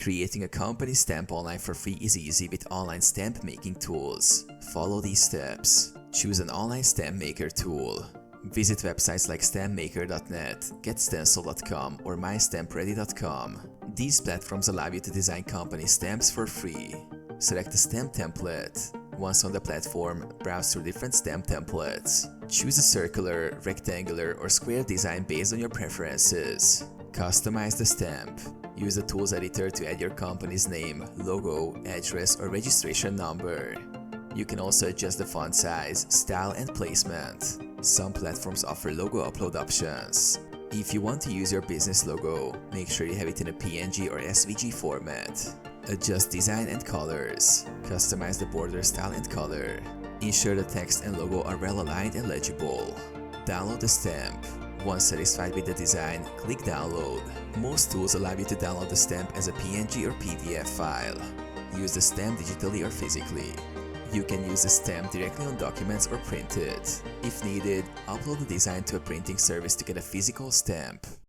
Creating a company stamp online for free is easy with online stamp making tools. Follow these steps. Choose an online stamp maker tool. Visit websites like stampmaker.net, getstencil.com or mystampready.com. These platforms allow you to design company stamps for free. Select a stamp template. Once on the platform, browse through different stamp templates. Choose a circular, rectangular, or square design based on your preferences. Customize the stamp. Use the Tools editor to add your company's name, logo, address, or registration number. You can also adjust the font size, style, and placement. Some platforms offer logo upload options. If you want to use your business logo, make sure you have it in a PNG or SVG format. Adjust design and colors. Customize the border style and color. Ensure the text and logo are well aligned and legible. Download the stamp. Once satisfied with the design, click download. Most tools allow you to download the stamp as a PNG or PDF file. Use the stamp digitally or physically. You can use the stamp directly on documents or print it. If needed, upload the design to a printing service to get a physical stamp.